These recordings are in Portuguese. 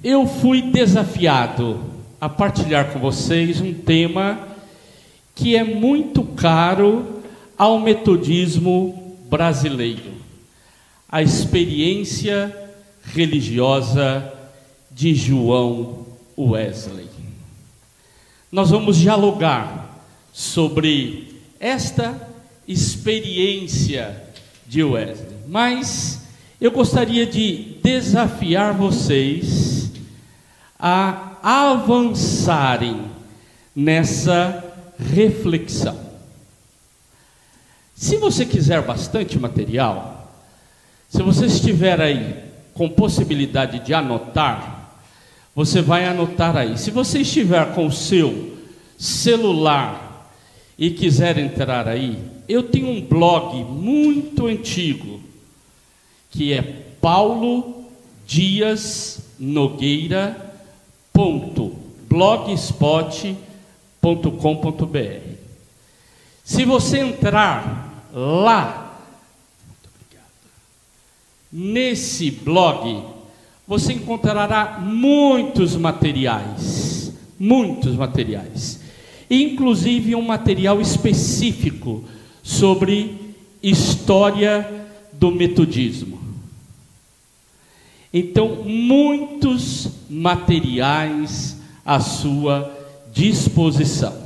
Eu fui desafiado a partilhar com vocês um tema que é muito caro ao metodismo brasileiro: a experiência religiosa de João Wesley. Nós vamos dialogar sobre esta experiência de Wesley, mas eu gostaria de desafiar vocês a avançarem nessa reflexão. Se você quiser bastante material, se você estiver aí com possibilidade de anotar, você vai anotar aí. Se você estiver com o seu celular e quiser entrar aí, eu tenho um blog muito antigo, que é paulodiasnogueira.blogspot.com.br. Se você entrar lá, nesse blog, você encontrará muitos materiais, inclusive um material específico sobre história do metodismo. Então, muitos materiais à sua disposição.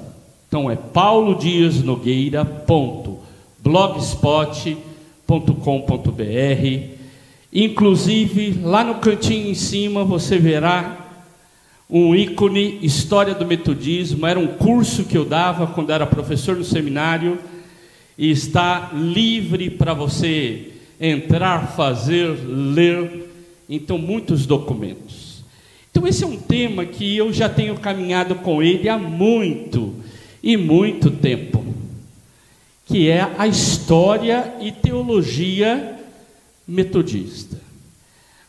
Então é paulodiasnogueira.blogspot.com.br. Inclusive, lá no cantinho em cima você verá um ícone História do Metodismo. Era um curso que eu dava quando era professor no seminário, e está livre para você entrar, fazer, ler. Então, muitos documentos. Então, esse é um tema que eu já tenho caminhado com ele há muito tempo, que é a história e teologia metodista.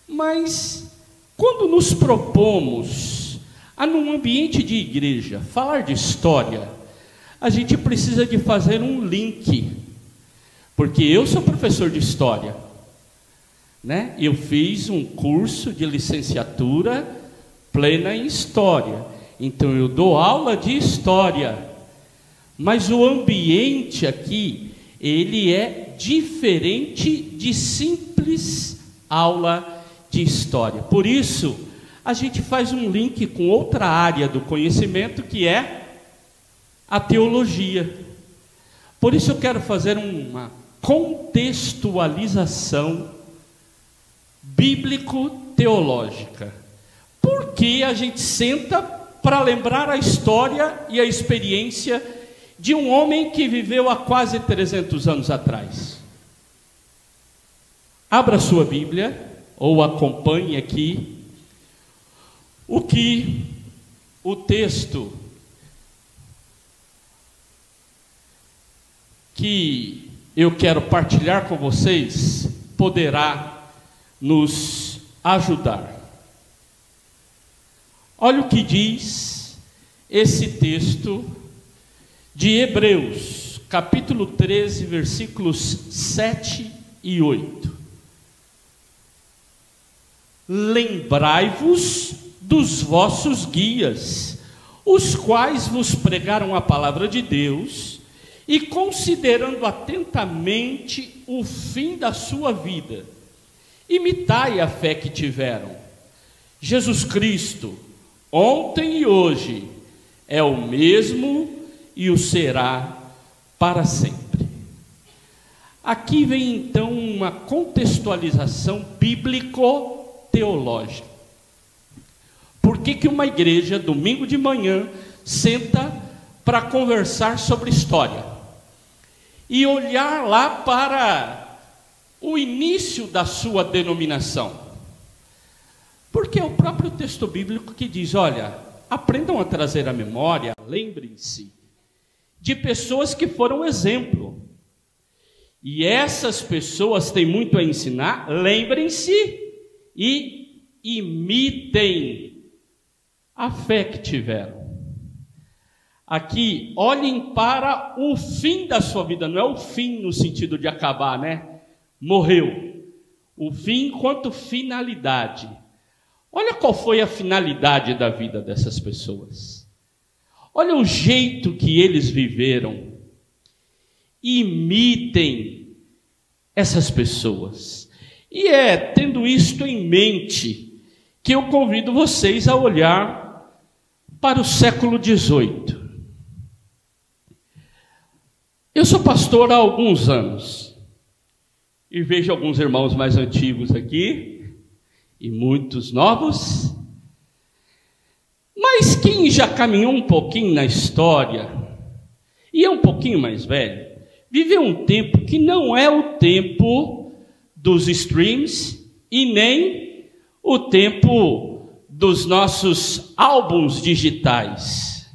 Mas, quando nos propomos a, num ambiente de igreja, falar de história, a gente precisa de fazer um link, porque eu sou professor de história, né? Eu fiz um curso de licenciatura plena em história, então eu dou aula de história, mas o ambiente aqui, ele é diferente de simples aula de história. Por isso, a gente faz um link com outra área do conhecimento, que é a teologia. Por isso eu quero fazer uma contextualização bíblico-teológica. Por que a gente senta para lembrar a história e a experiência de um homem que viveu há quase 300 anos atrás? Abra sua Bíblia, ou acompanhe aqui o que o texto que eu quero partilhar com vocês poderá nos ajudar. Olha o que diz esse texto de Hebreus, capítulo 13, versículos 7 e 8. Lembrai-vos dos vossos guias, os quais vos pregaram a palavra de Deus, e considerando atentamente o fim da sua vida, imitai a fé que tiveram. Jesus Cristo, ontem e hoje, é o mesmo e o será para sempre. Aqui vem então uma contextualização bíblico-teológica. Por que uma igreja, domingo de manhã, senta para conversar sobre história e olhar lá para o início da sua denominação? Porque é o próprio texto bíblico que diz: olha, aprendam a trazer à memória, lembrem-se de pessoas que foram exemplo, e essas pessoas têm muito a ensinar. Lembrem-se e imitem a fé que tiveram. Aqui, olhem para o fim da sua vida. Não é o fim no sentido de acabar, né? Morreu. O fim enquanto finalidade. Olha qual foi a finalidade da vida dessas pessoas. Olha o jeito que eles viveram. Imitem essas pessoas. E é tendo isto em mente que eu convido vocês a olhar para o século XVIII. Eu sou pastor há alguns anos e vejo alguns irmãos mais antigos aqui e muitos novos, mas quem já caminhou um pouquinho na história e é um pouquinho mais velho, viveu um tempo que não é o tempo dos streams e nem o tempo dos nossos álbuns digitais.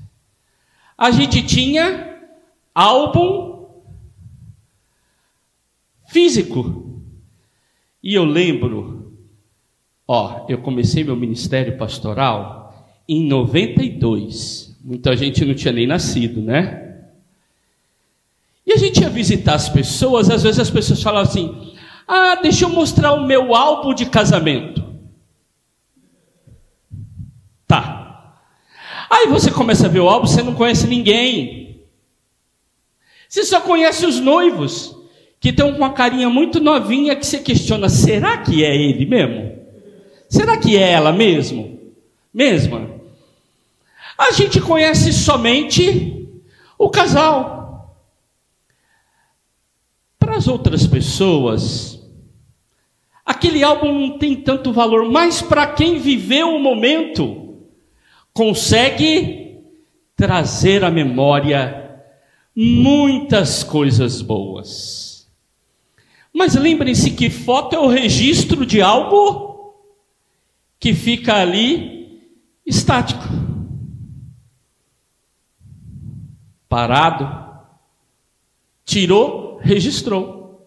A gente tinha álbum físico. E eu lembro, eu comecei meu ministério pastoral em 92. Muita gente não tinha nem nascido, né? E a gente ia visitar as pessoas, às vezes as pessoas falavam assim: deixa eu mostrar o meu álbum de casamento. Tá. Aí você começa a ver o álbum, você não conhece ninguém. Você só conhece os noivos, que estão com uma carinha muito novinha, que você questiona: será que é ele mesmo? Será que é ela mesma? A gente conhece somente o casal. Para as outras pessoas, aquele álbum não tem tanto valor, mas para quem viveu o momento, consegue trazer à memória muitas coisas boas. Mas lembrem-se que foto é o registro de algo que fica ali estático, parado, tirou, registrou.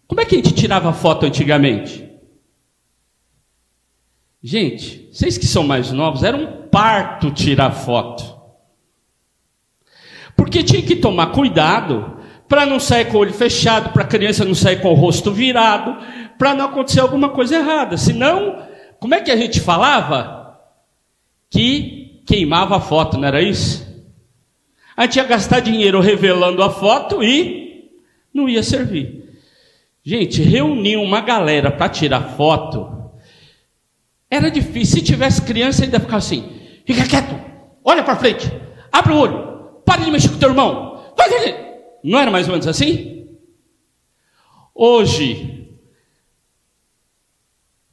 Como é que a gente tirava foto antigamente? Gente, vocês que são mais novos, era um parto tirar foto. Porque tinha que tomar cuidado para não sair com o olho fechado, para a criança não sair com o rosto virado, para não acontecer alguma coisa errada. Senão, como é que a gente falava? Que queimava a foto, não era isso? A gente ia gastar dinheiro revelando a foto e não ia servir. Gente, reunir uma galera para tirar foto era difícil. Se tivesse criança, ainda ficava assim: fica quieto, olha para frente, abre o olho, para de mexer com o teu irmão. Não era mais ou menos assim? Hoje,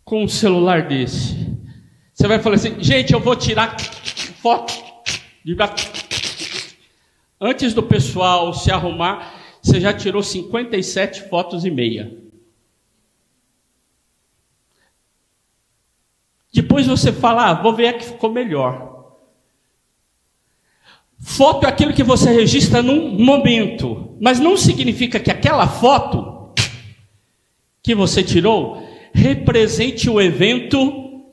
com um celular desse, você vai falar assim: gente, eu vou tirar foto. Antes do pessoal se arrumar, você já tirou 57 fotos e meia. Depois você fala: vou ver a que ficou melhor. Foto é aquilo que você registra num momento, mas não significa que aquela foto que você tirou represente o evento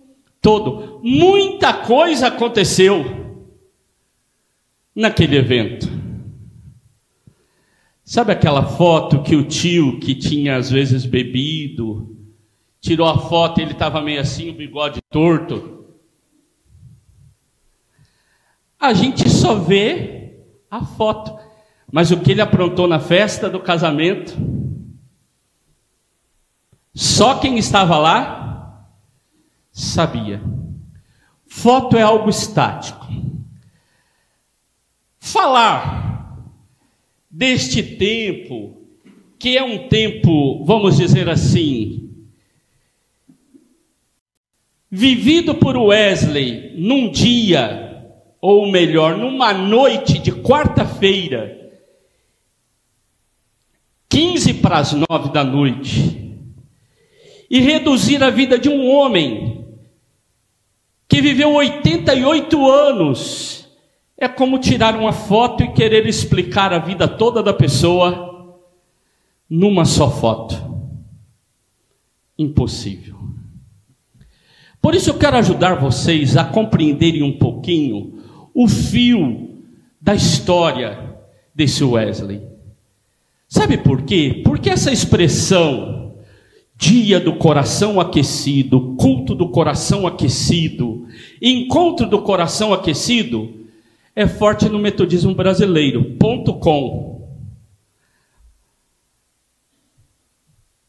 todo. Muita coisa aconteceu naquele evento. Sabe aquela foto que o tio, que tinha às vezes bebido, tirou a foto e ele estava meio assim, o bigode torto? A gente só vê a foto, mas o que ele aprontou na festa do casamento, só quem estava lá sabia. Foto é algo estático. Falar deste tempo, que é um tempo, vamos dizer assim, vivido por Wesley num dia, ou melhor, numa noite de quarta-feira, 15 para as 9 da noite, e reduzir a vida de um homem que viveu 88 anos, é como tirar uma foto e querer explicar a vida toda da pessoa numa só foto. Impossível. Por isso eu quero ajudar vocês a compreenderem um pouquinho o fio da história desse Wesley. Sabe por quê? Porque essa expressão, dia do coração aquecido, culto do coração aquecido. Encontro do coração aquecido é forte no metodismo brasileiro. .com.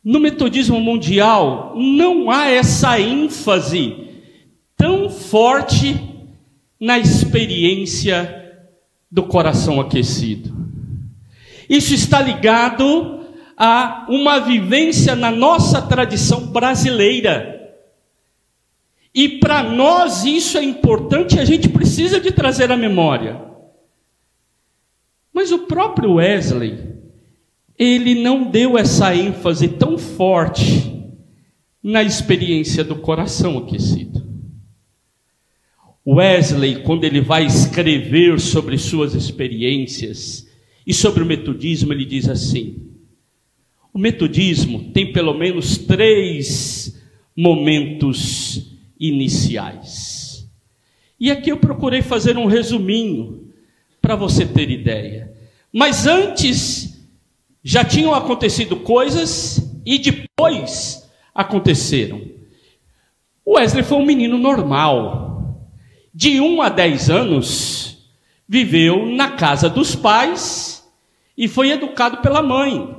No metodismo mundial não há essa ênfase tão forte na experiência do coração aquecido. Isso está ligado a uma vivência na nossa tradição brasileira. E para nós isso é importante, a gente precisa de trazer à memória. Mas o próprio Wesley, ele não deu essa ênfase tão forte na experiência do coração aquecido. Wesley, quando ele vai escrever sobre suas experiências e sobre o metodismo, ele diz assim: o metodismo tem pelo menos 3 momentos iniciais. E aqui eu procurei fazer um resuminho para você ter ideia. Mas antes já tinham acontecido coisas e depois aconteceram. Wesley foi um menino normal. De 1 a 10 anos, viveu na casa dos pais e foi educado pela mãe.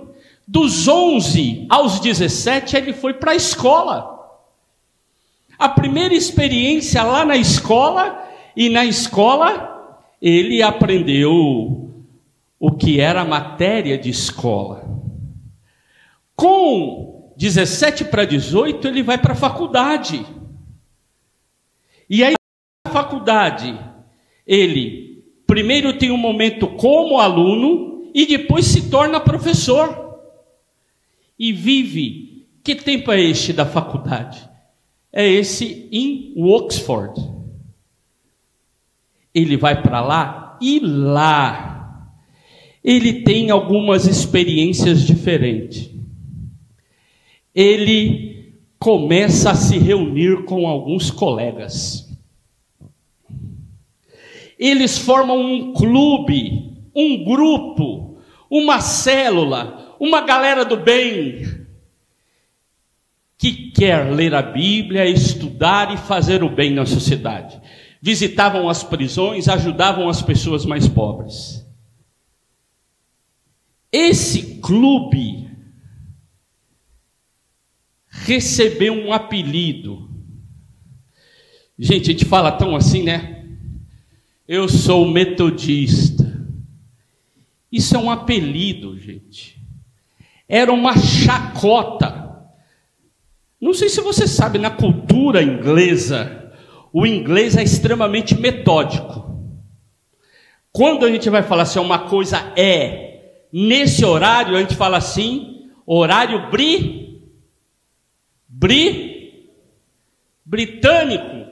Dos 11 aos 17, ele foi para a escola. A primeira experiência lá na escola, e na escola ele aprendeu o que era a matéria de escola. Com 17 para 18, ele vai para a faculdade. E aí, na faculdade, ele primeiro tem um momento como aluno e depois se torna professor. E vive. Que tempo é este da faculdade? É esse em Oxford. Ele vai para lá e lá ele tem algumas experiências diferentes. Ele começa a se reunir com alguns colegas. Eles formam um clube, um grupo, uma célula, uma galera do bem, que quer ler a Bíblia, estudar e fazer o bem na sociedade. Visitavam as prisões, ajudavam as pessoas mais pobres. Esse clube recebeu um apelido. Gente, a gente fala tão assim, né? Eu sou metodista. Isso é um apelido, gente. Era uma chacota. Não sei se você sabe, na cultura inglesa, o inglês é extremamente metódico. Quando a gente vai falar se uma coisa nesse horário, a gente fala assim, horário britânico,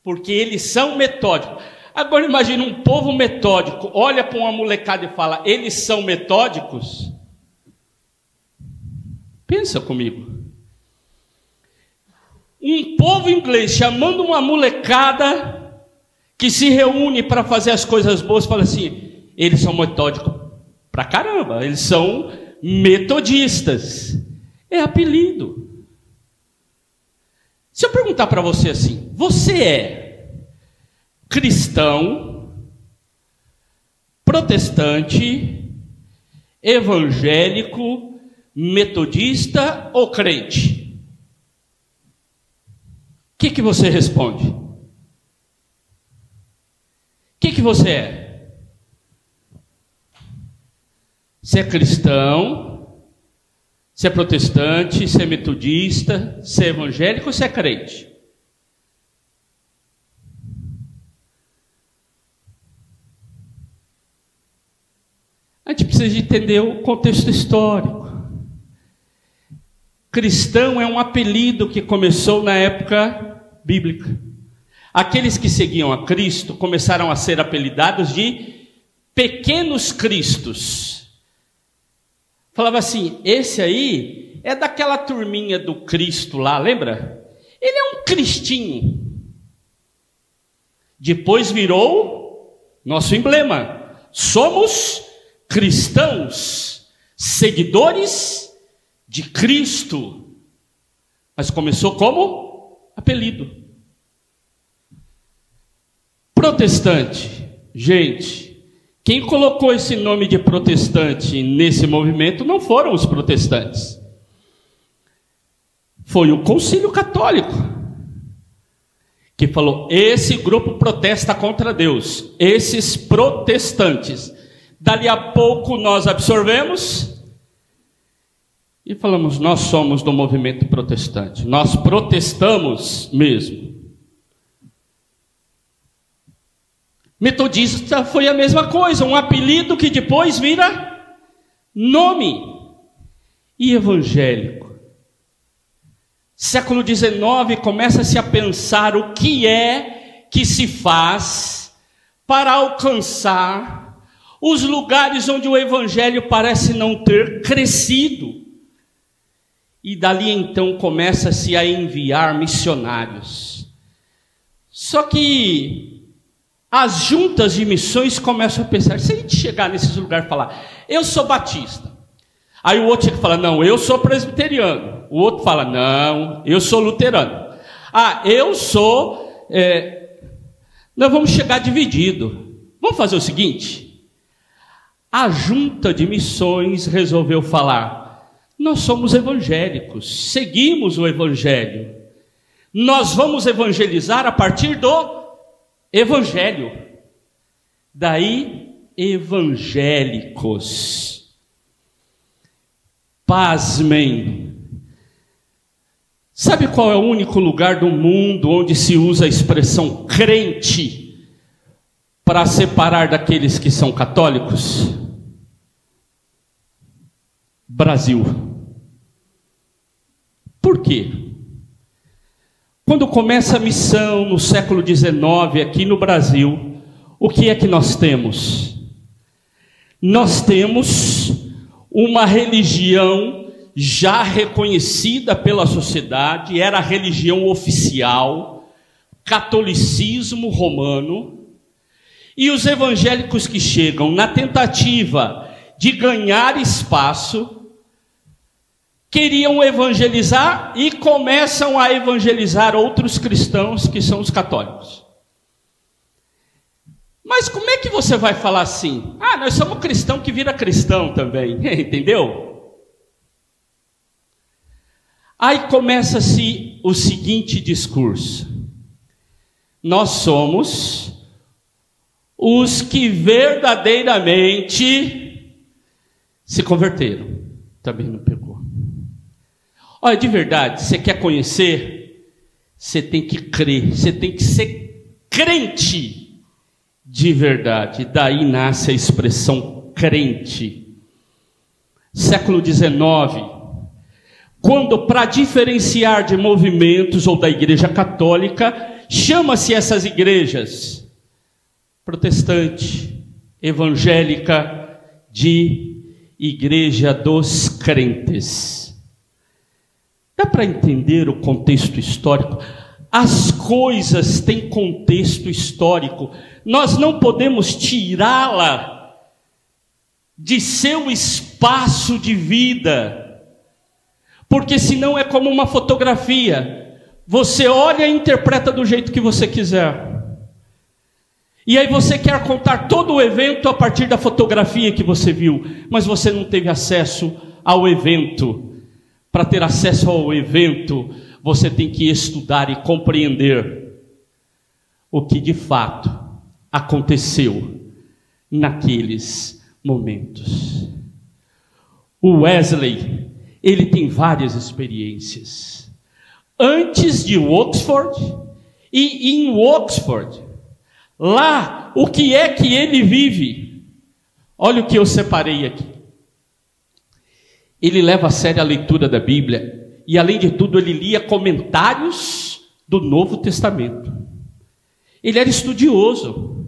porque eles são metódicos. Agora imagine um povo metódico, olha para uma molecada e fala, eles são metódicos? Pensa comigo. Um povo inglês chamando uma molecada que se reúne para fazer as coisas boas, fala assim, eles são metódicos pra caramba, eles são metodistas. É apelido. Se eu perguntar para você assim, você é cristão, protestante, evangélico, metodista ou crente? O que você responde? O que você é? Você é cristão? Você é protestante? Você é metodista? Você é evangélico ou você é crente? A gente precisa de entender o contexto histórico. Cristão é um apelido que começou na época bíblica. Aqueles que seguiam a Cristo começaram a ser apelidados de pequenos cristos. Falava assim, esse aí é daquela turminha do Cristo lá, lembra? Ele é um cristinho. Depois virou nosso emblema. Somos cristãos, seguidores de Cristo. Mas começou como? apelido. Protestante, gente, quem colocou esse nome de protestante nesse movimento não foram os protestantes. Foi o Concílio Católico que falou: esse grupo protesta contra Deus, esses protestantes. Dali a pouco nós absorvemos e falamos: nós somos do movimento protestante, nós protestamos mesmo. Metodista foi a mesma coisa, um apelido que depois vira nome. E evangélico? Século XIX começa-se a pensar o que é que se faz para alcançar os lugares onde o evangelho parece não ter crescido. E dali então começa-se a enviar missionários. Só que as juntas de missões começam a pensar: se a gente chegar nesses lugares e falar, eu sou batista, aí o outro chega e fala, não, eu sou presbiteriano, o outro fala, não, eu sou luterano, eu sou, nós vamos chegar dividido. Vamos fazer o seguinte, a junta de missões resolveu falar, nós somos evangélicos, seguimos o evangelho, nós vamos evangelizar a partir do evangelho. Daí, evangélicos. Pasmem. Sabe qual é o único lugar do mundo onde se usa a expressão crente para separar daqueles que são católicos? Brasil. Por quê? Quando começa a missão no século XIX aqui no Brasil, o que é que nós temos? Nós temos uma religião já reconhecida pela sociedade, era a religião oficial, catolicismo romano, e os evangélicos que chegam na tentativa de ganhar espaço, queriam evangelizar e começam a evangelizar outros cristãos que são os católicos. Mas como é que você vai falar assim? Nós somos cristão que vira cristão também, entendeu? Aí começa-se o seguinte discurso: nós somos os que verdadeiramente se converteram. Também não pegou. Olha, de verdade, você quer conhecer? Você tem que crer, você tem que ser crente de verdade. Daí nasce a expressão crente. Século XIX, quando para diferenciar de movimentos ou da igreja católica, chama-se essas igrejas protestante, evangélica, de igreja dos crentes. Dá para entender o contexto histórico? As coisas têm contexto histórico. Nós não podemos tirá-la de seu espaço de vida, porque senão é como uma fotografia. Você olha e interpreta do jeito que você quiser. E aí você quer contar todo o evento a partir da fotografia que você viu, mas você não teve acesso ao evento. Para ter acesso ao evento, você tem que estudar e compreender o que de fato aconteceu naqueles momentos. O Wesley, ele tem várias experiências. Antes de Oxford e em Oxford, lá, o que é que ele vive? Olha o que eu separei aqui. Ele leva a sério a leitura da Bíblia e, além de tudo, ele lia comentários do Novo Testamento. Ele era estudioso.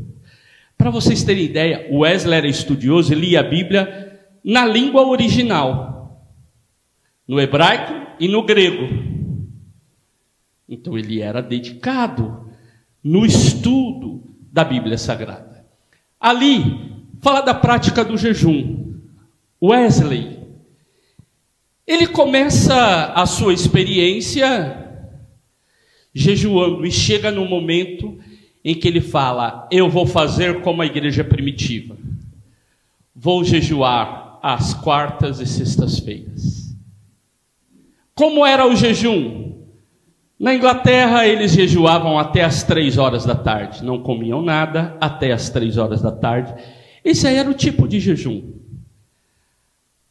Para vocês terem ideia, o Wesley era estudioso e lia a Bíblia na língua original, no hebraico e no grego. Então ele era dedicado no estudo da Bíblia Sagrada. Ali, fala da prática do jejum. Wesley, ele começa a sua experiência jejuando, e chega no momento em que ele fala: eu vou fazer como a igreja primitiva, vou jejuar às quartas e sextas-feiras. Como era o jejum? Na Inglaterra eles jejuavam até as 3 horas da tarde, não comiam nada até as 3 horas da tarde. Esse aí era o tipo de jejum.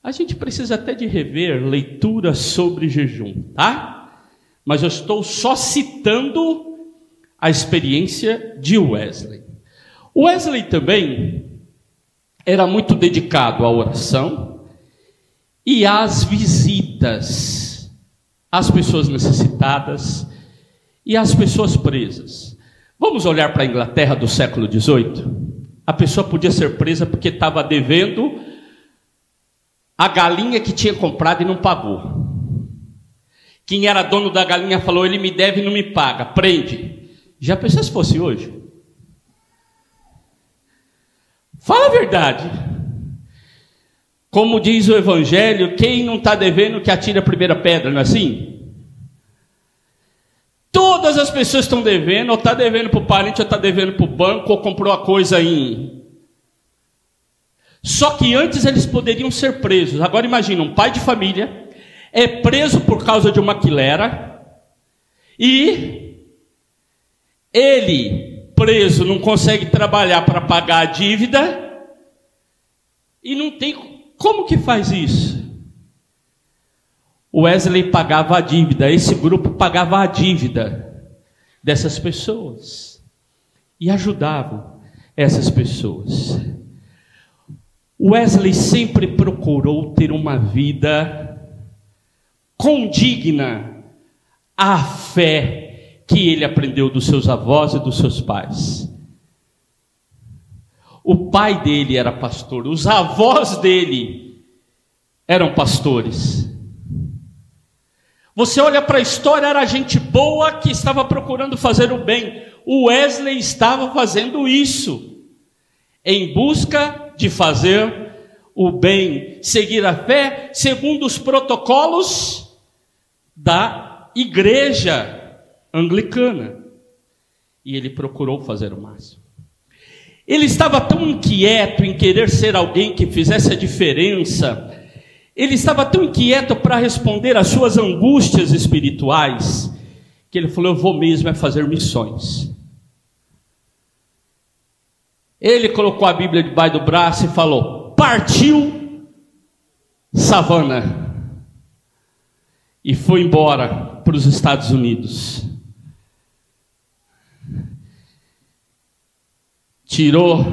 A gente precisa até de rever leituras sobre jejum, tá? Mas eu estou só citando a experiência de Wesley. Wesley também era muito dedicado à oração e às visitas às pessoas necessitadas e às pessoas presas. Vamos olhar para a Inglaterra do século XVIII? A pessoa podia ser presa porque estava devendo a galinha que tinha comprado e não pagou. Quem era dono da galinha falou: ele me deve e não me paga, prende. Já pensou se fosse hoje? Fala a verdade. Como diz o Evangelho, quem não está devendo que atire a primeira pedra, não é assim? Todas as pessoas estão devendo, ou está devendo para o parente, ou está devendo para o banco, ou comprou a coisa em... Só que antes eles poderiam ser presos. Agora imagina, um pai de família é preso por causa de uma quilera, e ele, preso, não consegue trabalhar para pagar a dívida, e não tem... Como que faz isso? Wesley pagava a dívida, esse grupo pagava a dívida dessas pessoas e ajudavam essas pessoas. Wesley sempre procurou ter uma vida condigna à fé que ele aprendeu dos seus avós e dos seus pais. O pai dele era pastor, os avós dele eram pastores. Você olha para a história, era gente boa que estava procurando fazer o bem. O Wesley estava fazendo isso, em busca de fazer o bem, seguir a fé segundo os protocolos da igreja anglicana. E ele procurou fazer o máximo. Ele estava tão inquieto em querer ser alguém que fizesse a diferença, ele estava tão inquieto para responder às suas angústias espirituais, que ele falou: eu vou mesmo fazer missões. Ele colocou a Bíblia debaixo do braço e falou: partiu Savannah, e foi embora para os Estados Unidos. Tirou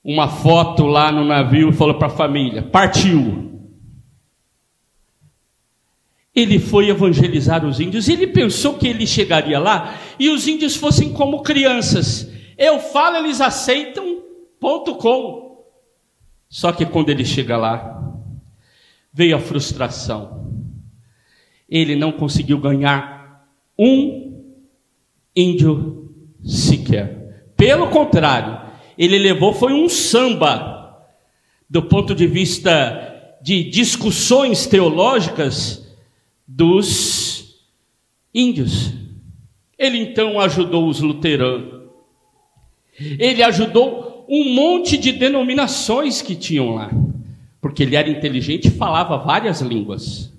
uma foto lá no navio e falou para a família: partiu. Ele foi evangelizar os índios. Ele pensou que ele chegaria lá e os índios fossem como crianças. Eu falo, eles aceitam, .com. Só que quando ele chega lá, veio a frustração. Ele não conseguiu ganhar um índio sequer. Pelo contrário, ele levou foi um samba, do ponto de vista de discussões teológicas dos índios. Ele então ajudou os luteranos. Ele ajudou um monte de denominações que tinham lá, porque ele era inteligente e falava várias línguas.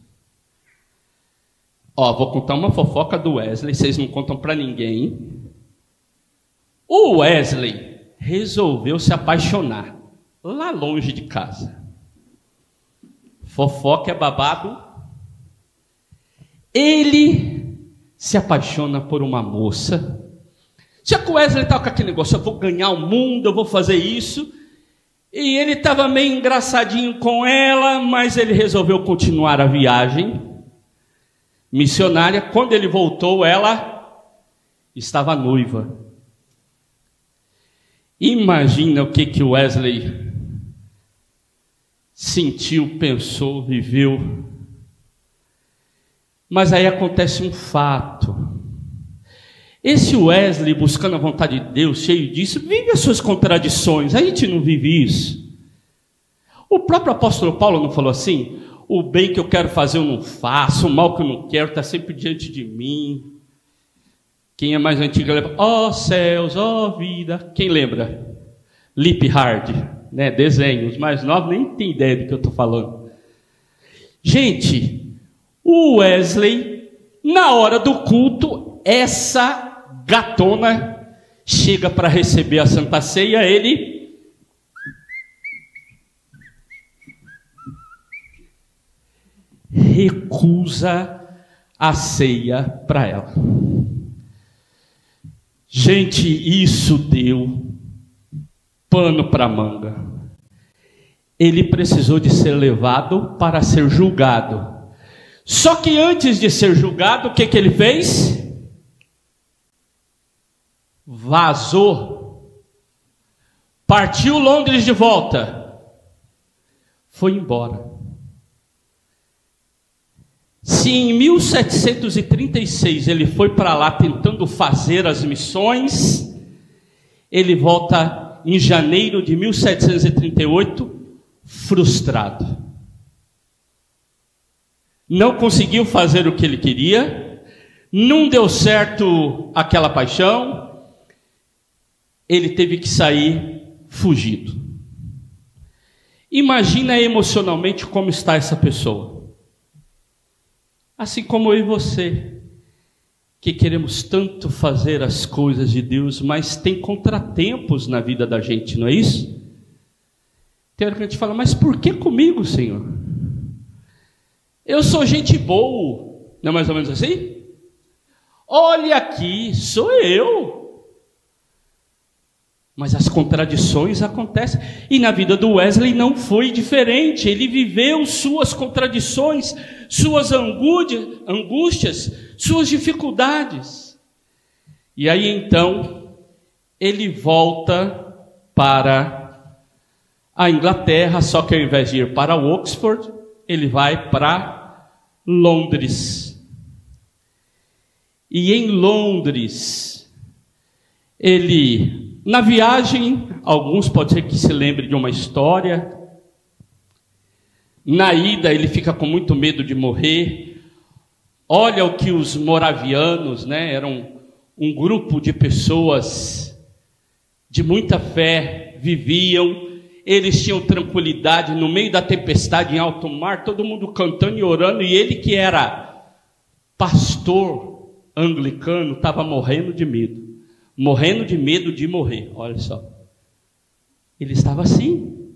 Vou contar uma fofoca do Wesley, vocês não contam para ninguém. O Wesley resolveu se apaixonar lá longe de casa. Fofoca é babado. Ele se apaixona por uma moça. Já que o Wesley estava com aquele negócio: eu vou ganhar o mundo, eu vou fazer isso. E ele estava meio engraçadinho com ela, mas ele resolveu continuar a viagem missionária. Quando ele voltou, ela estava noiva. Imagina o que o Wesley sentiu, pensou, viveu. Mas aí acontece um fato. Esse Wesley, buscando a vontade de Deus, cheio disso, vive as suas contradições. A gente não vive isso. O próprio apóstolo Paulo não falou assim: o bem que eu quero fazer eu não faço, o mal que eu não quero está sempre diante de mim. Quem é mais antigo lembra, ó céus, ó vida. Quem lembra? Lip Hard, né? Desenho. Os mais novos nem tem ideia do que eu estou falando. Gente, o Wesley, na hora do culto, essa gatona chega para receber a Santa Ceia, ele recusa a ceia para ela. Gente, isso deu pano para manga. Ele precisou de ser levado para ser julgado. Só que antes de ser julgado, o que ele fez? Vazou. Partiu Londres de volta. Foi embora. Se em 1736 ele foi para lá tentando fazer as missões, ele volta em janeiro de 1738 frustrado. Não conseguiu fazer o que ele queria, não deu certo aquela paixão, ele teve que sair fugido. Imagina emocionalmente como está essa pessoa. Assim como eu e você, que queremos tanto fazer as coisas de Deus, mas tem contratempos na vida da gente, não é isso? Tem hora que a gente fala, mas por que comigo, Senhor? Eu sou gente boa, não é mais ou menos assim? Olha aqui, sou eu. Mas as contradições acontecem. E na vida do Wesley não foi diferente. Ele viveu suas contradições, suas angústias, suas dificuldades. E aí então, ele volta para a Inglaterra, só que ao invés de ir para Oxford, ele vai para Londres. E em Londres, ele... Na viagem, alguns pode ser que se lembre de uma história. Na ida, ele fica com muito medo de morrer. Olha o que os moravianos, né, eram um grupo de pessoas de muita fé, viviam. Eles tinham tranquilidade no meio da tempestade em alto mar, todo mundo cantando e orando. E ele, que era pastor anglicano, estava morrendo de medo. Morrendo de medo de morrer, olha só. Ele estava assim.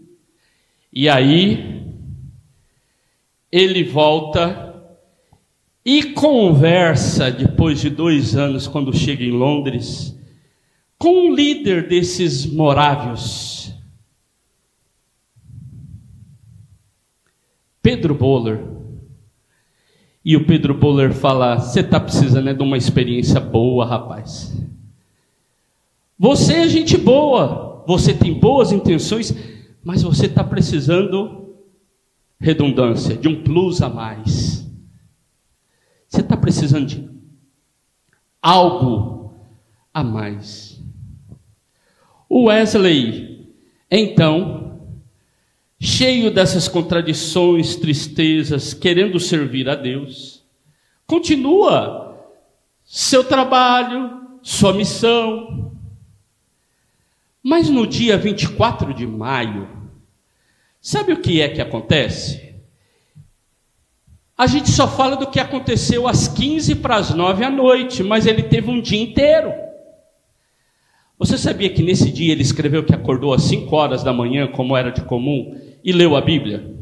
E aí, ele volta e conversa, depois de 2 anos, quando chega em Londres, com um líder desses morávios, Pedro Bowler. E o Pedro Bowler fala, você está precisando de uma experiência boa, rapaz. Você é gente boa, você tem boas intenções, mas você está precisando, redundância, de um plus a mais. Você está precisando de algo a mais. O Wesley, então, cheio dessas contradições, tristezas, querendo servir a Deus, continua seu trabalho, sua missão. Mas no dia 24 de maio, sabe o que é que acontece? A gente só fala do que aconteceu às 8:45 da noite, mas ele teve um dia inteiro. Você sabia que nesse dia ele escreveu que acordou às 5 horas da manhã, como era de comum, e leu a Bíblia?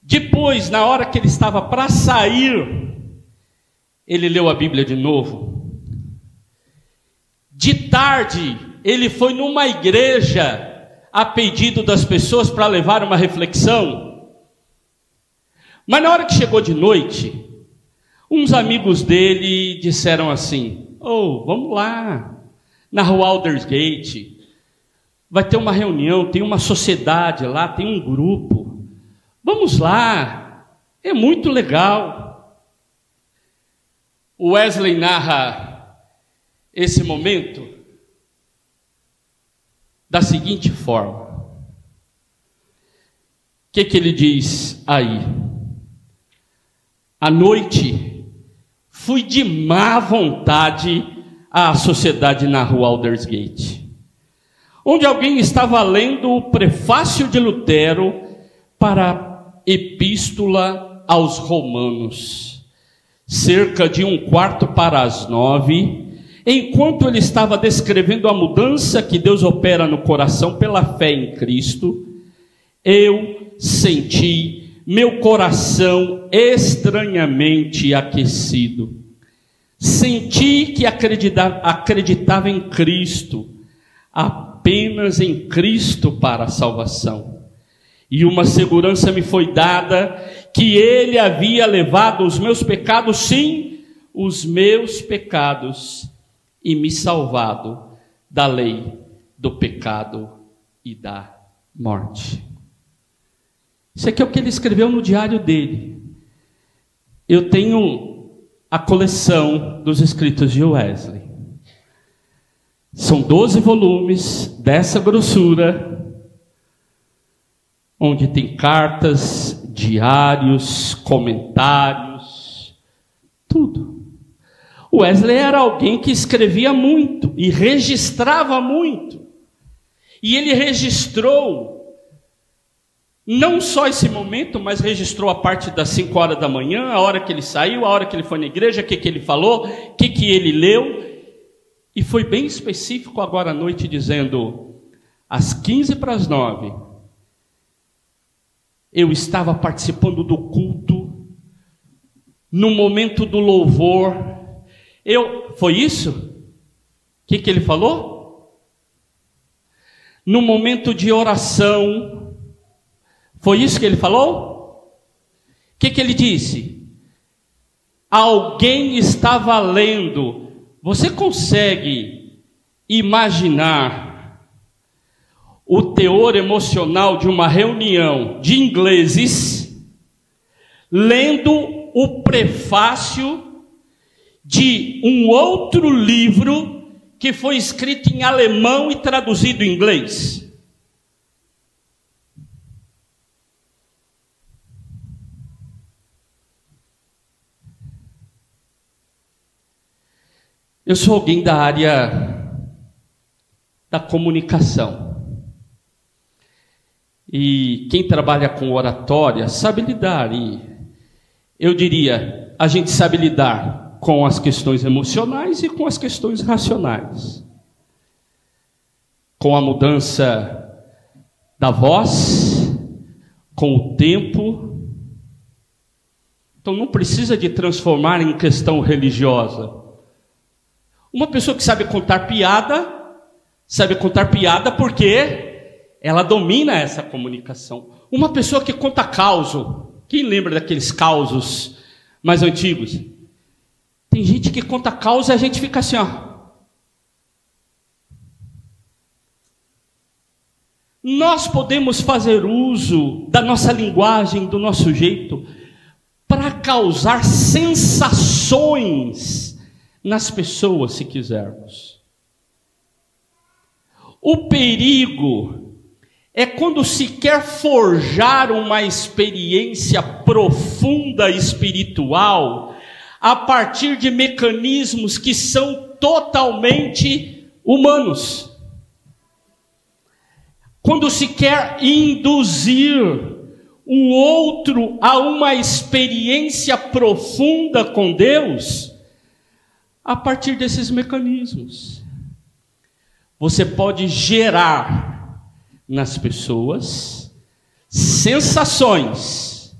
Depois, na hora que ele estava para sair, ele leu a Bíblia de novo. De tarde, ele foi numa igreja a pedido das pessoas para levar uma reflexão. Mas na hora que chegou de noite, uns amigos dele disseram assim, vamos lá, na rua Aldersgate, vai ter uma reunião, tem uma sociedade lá, tem um grupo, vamos lá, é muito legal. O Wesley narra esse momento da seguinte forma. O que ele diz aí? À noite, fui de má vontade à sociedade na rua Aldersgate, onde alguém estava lendo o prefácio de Lutero para a Epístola aos Romanos, cerca de 8:45, enquanto ele estava descrevendo a mudança que Deus opera no coração pela fé em Cristo, eu senti meu coração estranhamente aquecido. Senti que acreditava em Cristo, apenas em Cristo para a salvação. E uma segurança me foi dada que Ele havia levado os meus pecados, sim, os meus pecados, e me salvado da lei do pecado e da morte. Isso aqui é o que ele escreveu no diário dele. Eu tenho a coleção dos escritos de Wesley. São 12 volumes dessa grossura, onde tem cartas, diários, comentários, tudo. Wesley era alguém que escrevia muito e registrava muito. E ele registrou não só esse momento, mas registrou a parte das 5 horas da manhã, a hora que ele saiu, a hora que ele foi na igreja, o que ele falou, o que ele leu. E foi bem específico agora à noite, dizendo, às 8:45, eu estava participando do culto, no momento do louvor. Foi isso? O que ele falou? No momento de oração. Foi isso que ele falou? O que ele disse? Alguém estava lendo. Você consegue imaginar o teor emocional de uma reunião de ingleses lendo o prefácio de um outro livro que foi escrito em alemão e traduzido em inglês? Eu sou alguém da área da comunicação. E quem trabalha com oratória sabe lidar. E eu diria, a gente sabe lidar com as questões emocionais e com as questões racionais. Com a mudança da voz, com o tempo. Então não precisa de transformar em questão religiosa. Uma pessoa que sabe contar piada porque ela domina essa comunicação. Uma pessoa que conta causo, quem lembra daqueles causos mais antigos? Tem gente que conta causo e a gente fica assim, ó. Nós podemos fazer uso da nossa linguagem, do nosso jeito, para causar sensações nas pessoas, se quisermos. O perigo é quando se quer forjar uma experiência profunda espiritual a partir de mecanismos que são totalmente humanos. Quando se quer induzir o outro a uma experiência profunda com Deus, a partir desses mecanismos, você pode gerar nas pessoas sensações,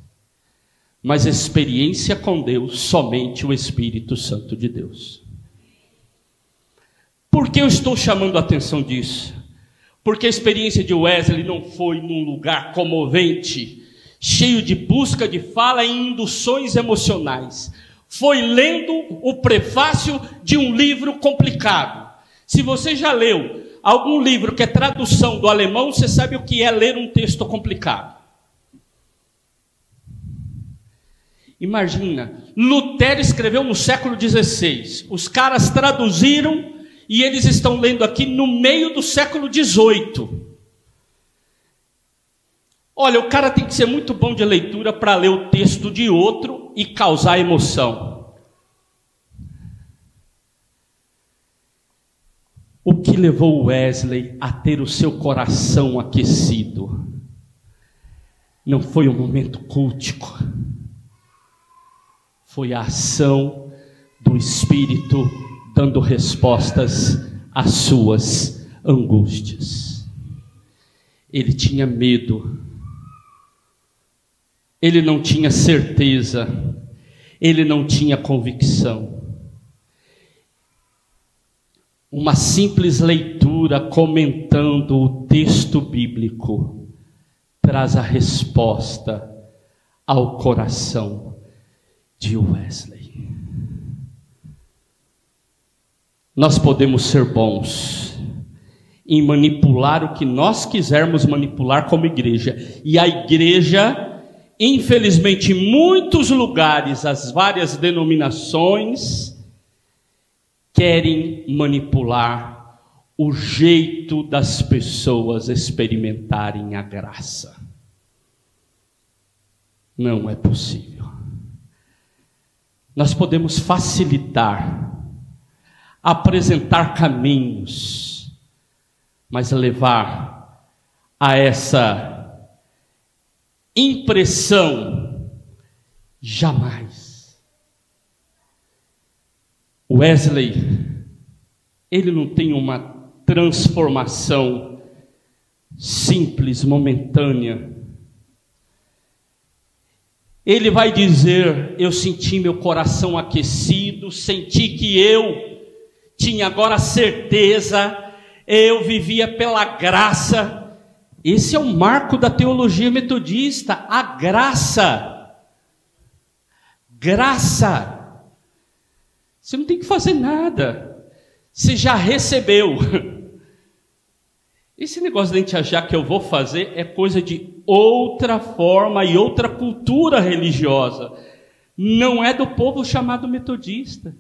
mas experiência com Deus, somente o Espírito Santo de Deus. Por que eu estou chamando a atenção disso? Porque a experiência de Wesley não foi num lugar comovente, cheio de busca de fala e induções emocionais. Foi lendo o prefácio de um livro complicado. Se você já leu algum livro que é tradução do alemão, você sabe o que é ler um texto complicado. Imagina, Lutero escreveu no século XVI. Os caras traduziram e eles estão lendo aqui no meio do século XVIII. Olha, o cara tem que ser muito bom de leitura para ler o texto de outro e causar emoção. O que levou Wesley a ter o seu coração aquecido não foi um momento cultico, foi a ação do Espírito dando respostas às suas angústias. Ele tinha medo, ele não tinha certeza, ele não tinha convicção. Uma simples leitura comentando o texto bíblico traz a resposta ao coração de Wesley. Nós podemos ser bons em manipular o que nós quisermos manipular como igreja. E a igreja, infelizmente, em muitos lugares, as várias denominações querem manipular o jeito das pessoas experimentarem a graça. Não é possível. Nós podemos facilitar, apresentar caminhos, mas levar a essa impressão jamais. Wesley, ele não tem uma transformação simples, momentânea. Ele vai dizer: eu senti meu coração aquecido, senti que eu tinha agora certeza, eu vivia pela graça. Esse é o marco da teologia metodista, a graça. Graça. Você não tem que fazer nada, você já recebeu. Esse negócio de a gente achar que eu vou fazer é coisa de outra forma e outra cultura religiosa. Não é do povo chamado metodista.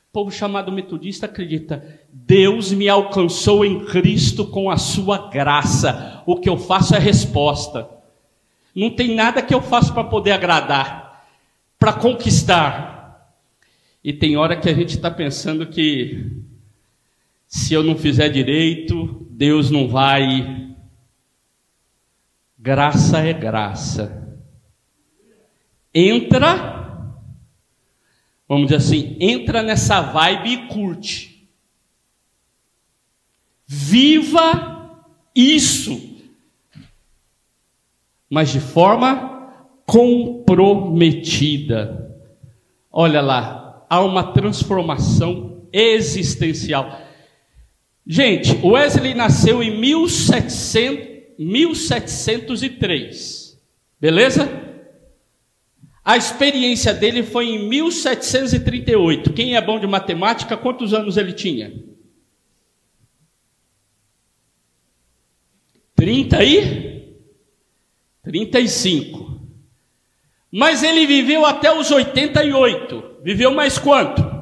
O povo chamado metodista acredita: Deus me alcançou em Cristo com a sua graça. O que eu faço é resposta. Não tem nada que eu faço para poder agradar, para conquistar. E tem hora que a gente está pensando que se eu não fizer direito, Deus não vai. Graça é graça. Entra, vamos dizer assim, entra nessa vibe e curte. Viva isso, mas de forma comprometida. Olha lá, há uma transformação existencial. Gente, Wesley nasceu em 1703, beleza? A experiência dele foi em 1738. Quem é bom de matemática, quantos anos ele tinha? 35. Mas ele viveu até os 88. Viveu mais quanto?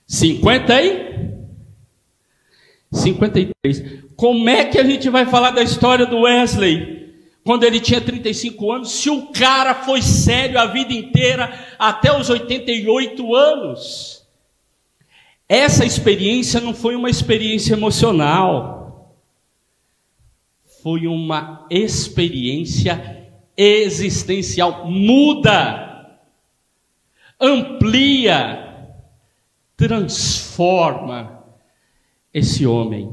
53. Como é que a gente vai falar da história do Wesley quando ele tinha 35 anos, se o cara foi sério a vida inteira até os 88 anos? Essa experiência não foi uma experiência emocional, foi uma experiência existencial. Muda, amplia, transforma esse homem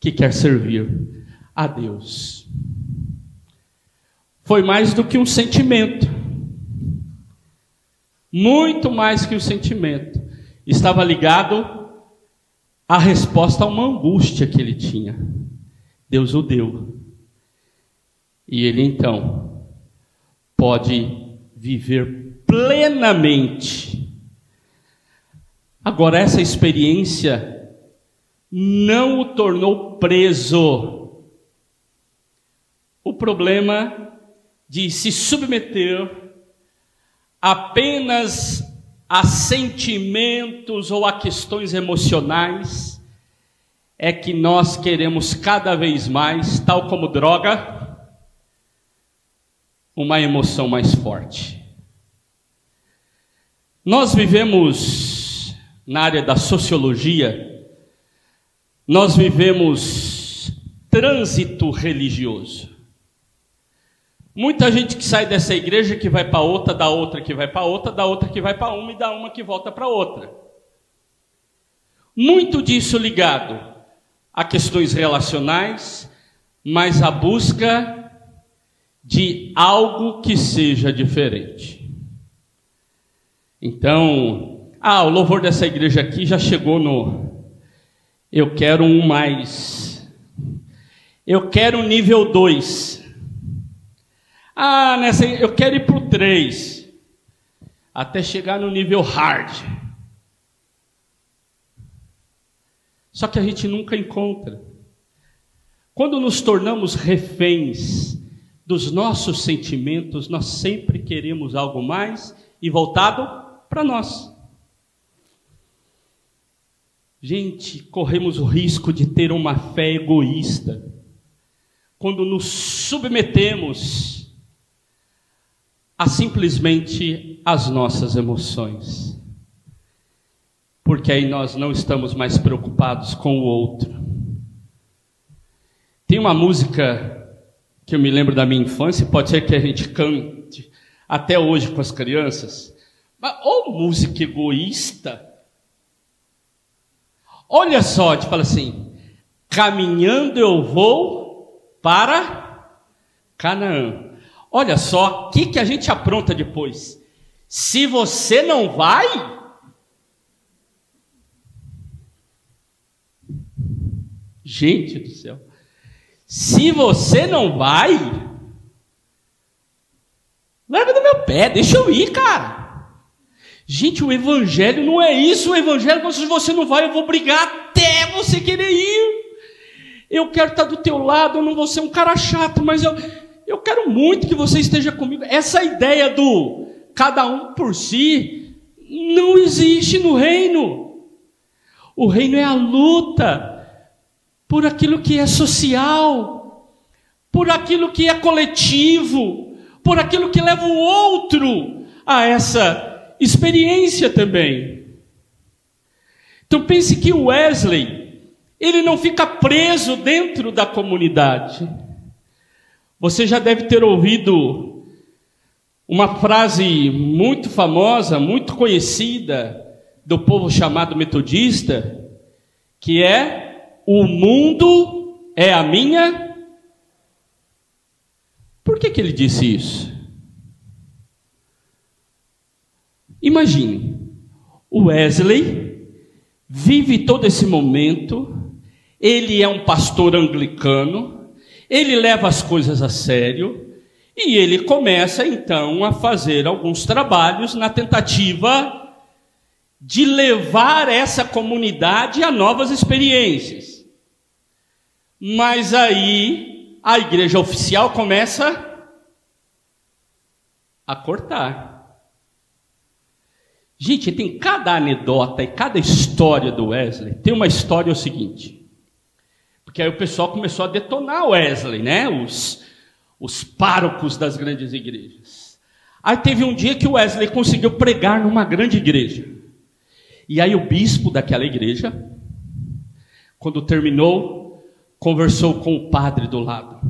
que quer servir a Deus. Foi mais do que um sentimento, muito mais que um sentimento. Estava ligado à resposta a uma angústia que ele tinha. Deus o deu. E ele então pode viver plenamente. Agora, essa experiência não o tornou preso. O problema de se submeter apenas a sentimentos ou a questões emocionais é que nós queremos cada vez mais, tal como droga, uma emoção mais forte. Nós vivemos na área da sociologia, nós vivemos trânsito religioso. Muita gente que sai dessa igreja que vai para outra, da outra que vai para outra, da outra que vai para uma e da uma que volta para outra. Muito disso ligado a questões relacionais, mas a busca de algo que seja diferente. Então, o louvor dessa igreja aqui já chegou no eu quero um mais. Eu quero um nível 2. Eu quero ir para o 3, até chegar no nível hard. Só que a gente nunca encontra. Quando nos tornamos reféns dos nossos sentimentos, nós sempre queremos algo mais e voltado para nós. Gente, corremos o risco de ter uma fé egoísta quando nos submetemos a simplesmente as nossas emoções, porque aí nós não estamos mais preocupados com o outro. Tem uma música que eu me lembro da minha infância, pode ser que a gente cante até hoje com as crianças, mas música egoísta. Olha só, te fala assim: caminhando eu vou para Canaã. Olha só, o que a gente apronta depois? Se você não vai, gente do céu, se você não vai, larga do meu pé, deixa eu ir, cara. Gente, o evangelho não é isso. O evangelho, se você não vai, eu vou brigar até você querer ir. Eu quero estar do teu lado, eu não vou ser um cara chato, mas eu quero muito que você esteja comigo. Essa ideia do cada um por si não existe no reino. O reino é a luta por aquilo que é social, por aquilo que é coletivo, por aquilo que leva o outro a essa experiência também. Então pense que o Wesley, ele não fica preso dentro da comunidade. Você já deve ter ouvido uma frase muito famosa, muito conhecida do povo chamado metodista, que é: o mundo é a minha. Por que ele disse isso? Imagine, o Wesley vive todo esse momento, ele é um pastor anglicano, ele leva as coisas a sério, e ele começa então a fazer alguns trabalhos na tentativa de levar essa comunidade a novas experiências. Mas aí a igreja oficial começa a cortar. Gente, tem cada anedota e cada história do Wesley. Tem uma história o seguinte, porque aí o pessoal começou a detonar o Wesley, né? Os párocos das grandes igrejas. Aí teve um dia que o Wesley conseguiu pregar numa grande igreja. E aí o bispo daquela igreja, quando terminou, conversou com o padre do lado.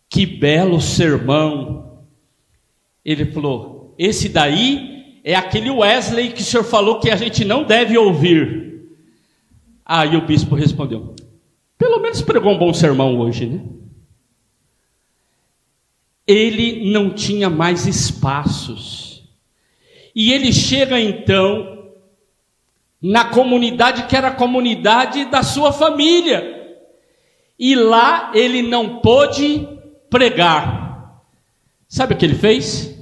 Que belo sermão. Ele falou: esse daí é aquele Wesley que o senhor falou que a gente não deve ouvir. Aí o bispo respondeu: pelo menos pregou um bom sermão hoje, né? Ele não tinha mais espaços. E ele chega então na comunidade que era a comunidade da sua família. E lá ele não pôde pregar. Sabe o que ele fez?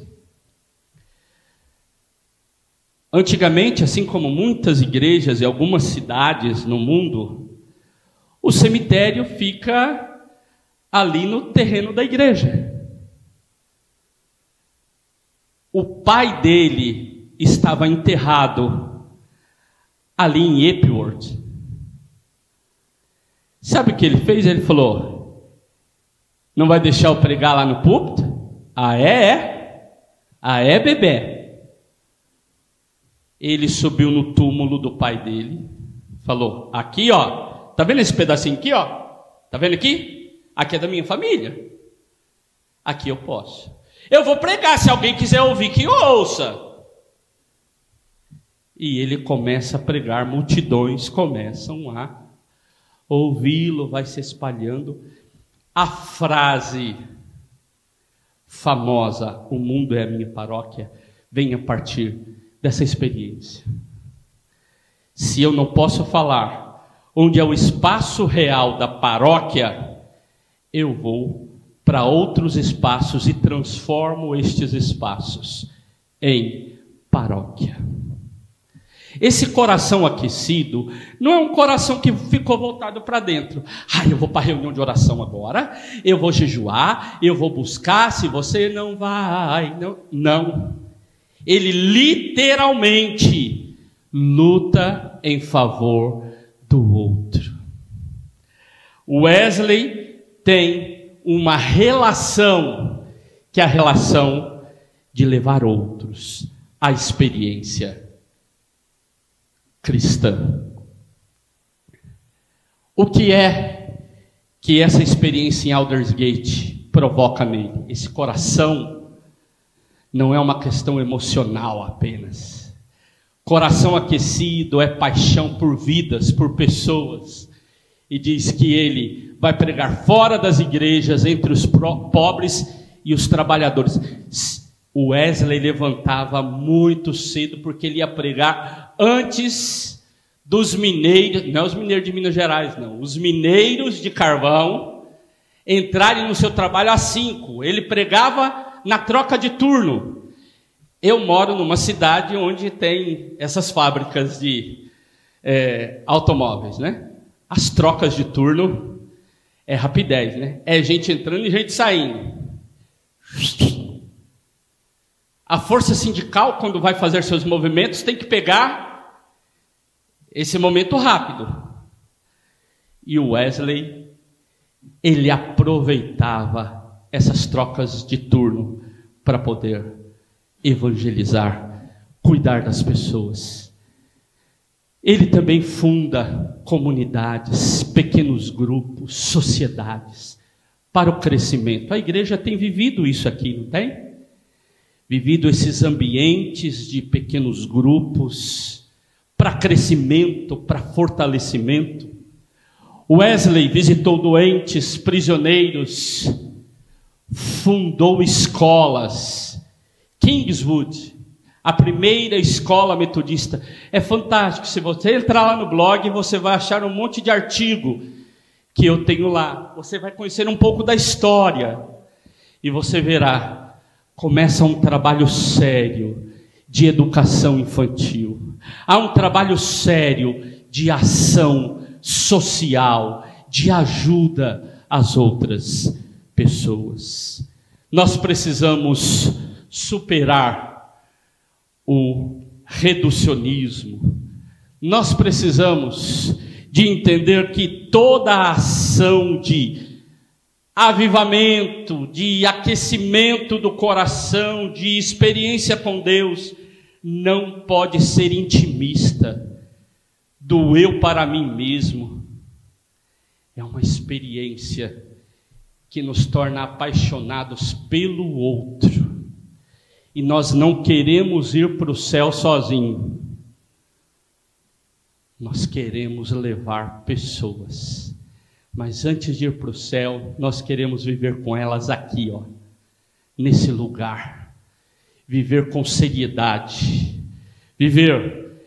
Antigamente, assim como muitas igrejas e algumas cidades no mundo, o cemitério fica ali no terreno da igreja. O pai dele estava enterrado ali em Epworth. Sabe o que ele fez? Ele falou: não vai deixar eu pregar lá no púlpito? Ah, é? Ah, é, bebê? Ele subiu no túmulo do pai dele, falou: aqui ó, tá vendo esse pedacinho aqui ó? Tá vendo aqui? Aqui é da minha família. Aqui eu posso. Eu vou pregar, se alguém quiser ouvir, que ouça. E ele começa a pregar, multidões começam a ouvi-lo, vai se espalhando. A frase famosa, o mundo é a minha paróquia, vem a partir dessa experiência. Se eu não posso falar onde é o espaço real da paróquia, eu vou para outros espaços e transformo estes espaços em paróquia. Esse coração aquecido não é um coração que ficou voltado para dentro. Eu vou para a reunião de oração agora, eu vou jejuar, eu vou buscar, se você não vai. Não. Ele literalmente luta em favor do outro. Wesley tem uma relação, que é a relação de levar outros à experiência cristã. O que é que essa experiência em Aldersgate provoca nele? Esse coração não é uma questão emocional apenas. Coração aquecido é paixão por vidas, por pessoas. E diz que ele vai pregar fora das igrejas, entre os pobres e os trabalhadores. O Wesley levantava muito cedo, porque ele ia pregar antes dos mineiros, não os mineiros de Minas Gerais, não, os mineiros de carvão entrarem no seu trabalho às 5. Ele pregava na troca de turno. Eu moro numa cidade onde tem essas fábricas de automóveis, né? As trocas de turno é rapidez, né? É gente entrando e gente saindo. A força sindical, quando vai fazer seus movimentos, tem que pegar esse momento rápido. E o Wesley, ele aproveitava essas trocas de turno para poder evangelizar, cuidar das pessoas. Ele também funda comunidades, pequenos grupos, sociedades, para o crescimento. A igreja tem vivido isso aqui, não tem? Vivido esses ambientes de pequenos grupos, para crescimento, para fortalecimento. Wesley visitou doentes, prisioneiros, fundou escolas. Kingswood, a primeira escola metodista. É fantástico, se você entrar lá no blog, você vai achar um monte de artigo que eu tenho lá. Você vai conhecer um pouco da história e você verá. Começa um trabalho sério de educação infantil. Há um trabalho sério de ação social, de ajuda às outras pessoas. Nós precisamos superar o reducionismo. Nós precisamos de entender que toda a ação de avivamento, de aquecimento do coração, de experiência com Deus, não pode ser intimista, do eu para mim mesmo. É uma experiência que nos torna apaixonados pelo outro. E nós não queremos ir para o céu sozinho. Nós queremos levar pessoas. Mas antes de ir para o céu, nós queremos viver com elas aqui, ó, nesse lugar. Viver com seriedade. Viver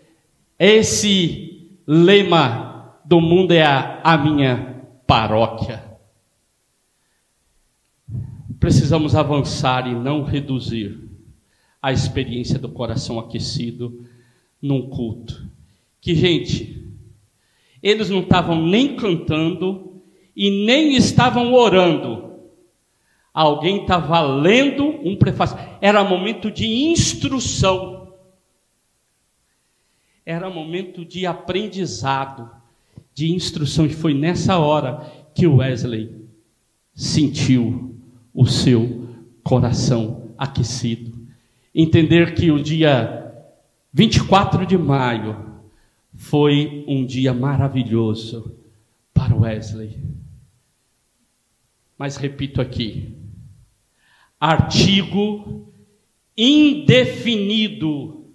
esse lema do mundo é a minha paróquia. Precisamos avançar e não reduzir a experiência do coração aquecido num culto. Que, gente, eles não estavam nem cantando e nem estavam orando. Alguém estava lendo um prefácio. Era momento de instrução. Era momento de aprendizado, de instrução. E foi nessa hora que Wesley sentiu o seu coração aquecido. Entender que o dia 24 de maio foi um dia maravilhoso para Wesley. Mas repito aqui, artigo indefinido,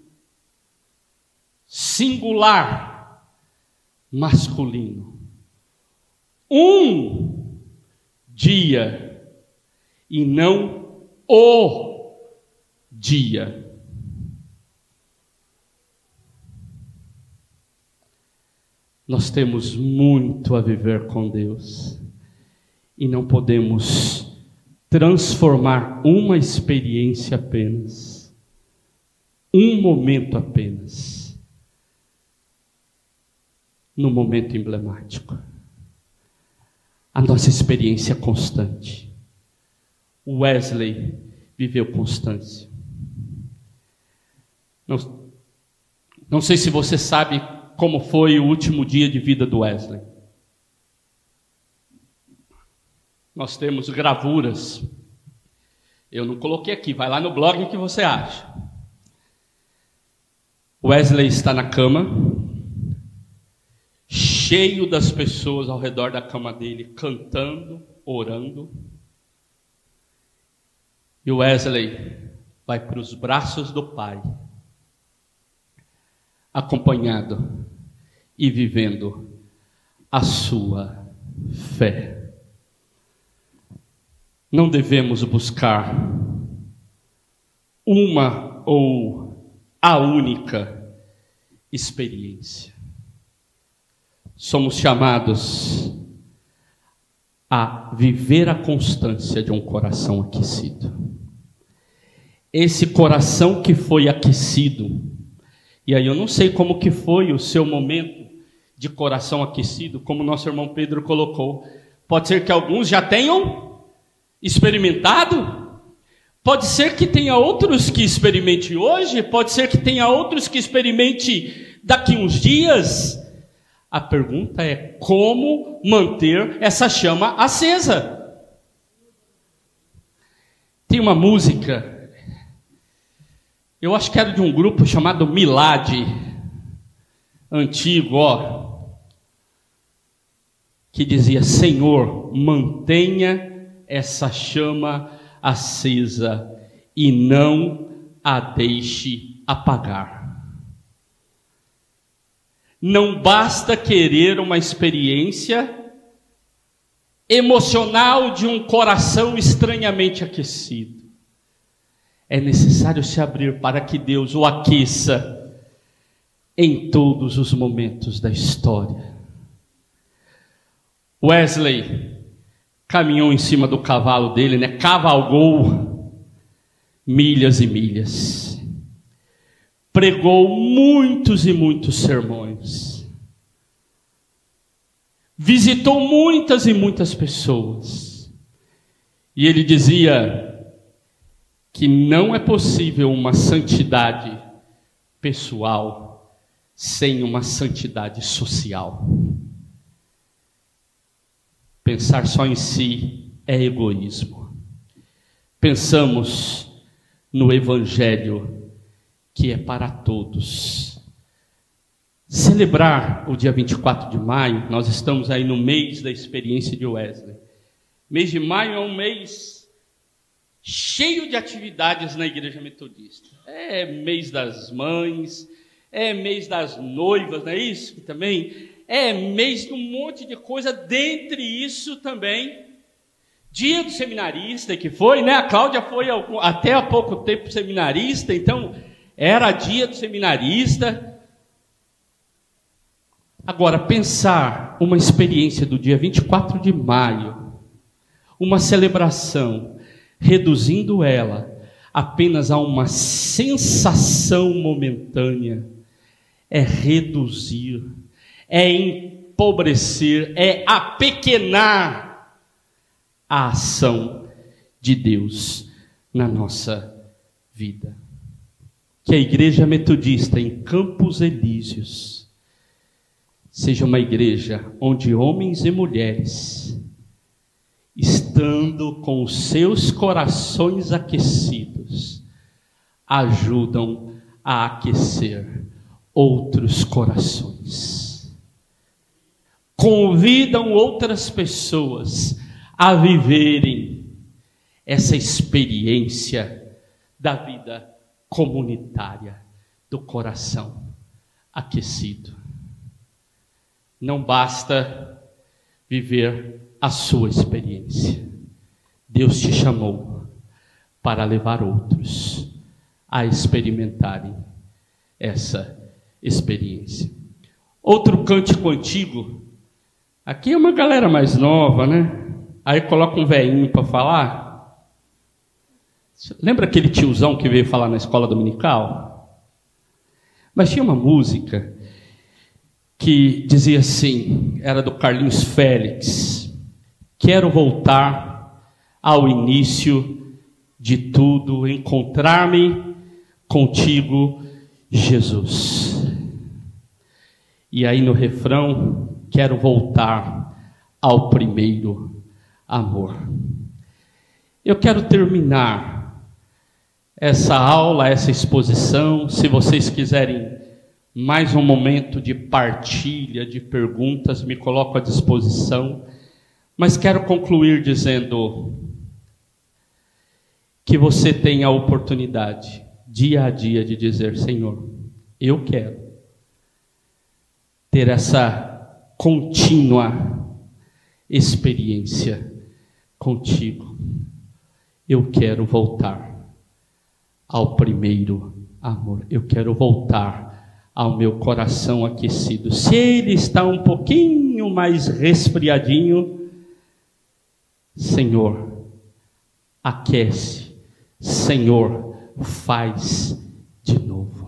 singular, masculino. Um dia e não o dia. Nós temos muito a viver com Deus e não podemos transformar uma experiência apenas, um momento apenas, no momento emblemático. A nossa experiência é constante. Wesley viveu constância. Não sei se você sabe como foi o último dia de vida do Wesley. Nós temos gravuras. Eu não coloquei aqui, vai lá no blog que você acha. Wesley está na cama, cheio das pessoas ao redor da cama dele, cantando, orando. E Wesley vai para os braços do Pai, acompanhado e vivendo a sua fé. Não devemos buscar uma ou a única experiência. Somos chamados a viver a constância de um coração aquecido. Esse coração que foi aquecido, e aí eu não sei como que foi o seu momento de coração aquecido, como nosso irmão Pedro colocou. Pode ser que alguns já tenham experimentado, pode ser que tenha outros que experimente hoje, pode ser que tenha outros que experimente daqui uns dias. A pergunta é como manter essa chama acesa. Tem uma música, eu acho que era de um grupo chamado Milad, antigo, que dizia: Senhor, mantenha essa chama acesa e não a deixe apagar. Não basta querer uma experiência emocional de um coração estranhamente aquecido. É necessário se abrir para que Deus o aqueça em todos os momentos da história. Wesley caminhou em cima do cavalo dele, cavalgou milhas e milhas, pregou muitos e muitos sermões, visitou muitas e muitas pessoas, e ele dizia que não é possível uma santidade pessoal sem uma santidade social. Pensar só em si é egoísmo. Pensamos no Evangelho, que é para todos. Celebrar o dia 24 de maio, nós estamos aí no mês da experiência de Wesley. Mês de maio é um mês cheio de atividades na Igreja Metodista. É mês das mães, é mês das noivas, não é isso? Que também é mês de um monte de coisa, dentre isso também, dia do seminarista, que foi, a Cláudia foi até há pouco tempo seminarista, então era dia do seminarista. Agora, pensar uma experiência do dia 24 de maio, uma celebração, reduzindo ela apenas a uma sensação momentânea, é reduzir, é empobrecer, é apequenar a ação de Deus na nossa vida. Que a Igreja Metodista em Campos Elíseos seja uma igreja onde homens e mulheres, estando com os seus corações aquecidos, ajudam a aquecer outros corações. Convidam outras pessoas a viverem essa experiência da vida comunitária, do coração aquecido. Não basta viver a sua experiência. Deus te chamou para levar outros a experimentarem essa experiência. Outro cântico antigo, aqui é uma galera mais nova, né? Aí coloca um velhinho para falar. Lembra aquele tiozão que veio falar na escola dominical? Mas tinha uma música que dizia assim, era do Carlinhos Félix: quero voltar ao início de tudo, encontrar-me contigo, Jesus. E aí no refrão, quero voltar ao primeiro amor. Eu quero terminar essa aula, essa exposição. Se vocês quiserem mais um momento de partilha, de perguntas, me coloco à disposição. Mas quero concluir dizendo que você tem a oportunidade, dia a dia, de dizer: Senhor, eu quero ter essa contínua experiência contigo. Eu quero voltar ao primeiro amor. Eu quero voltar ao meu coração aquecido. Se ele está um pouquinho mais resfriadinho, Senhor, aquece. Senhor, faz de novo.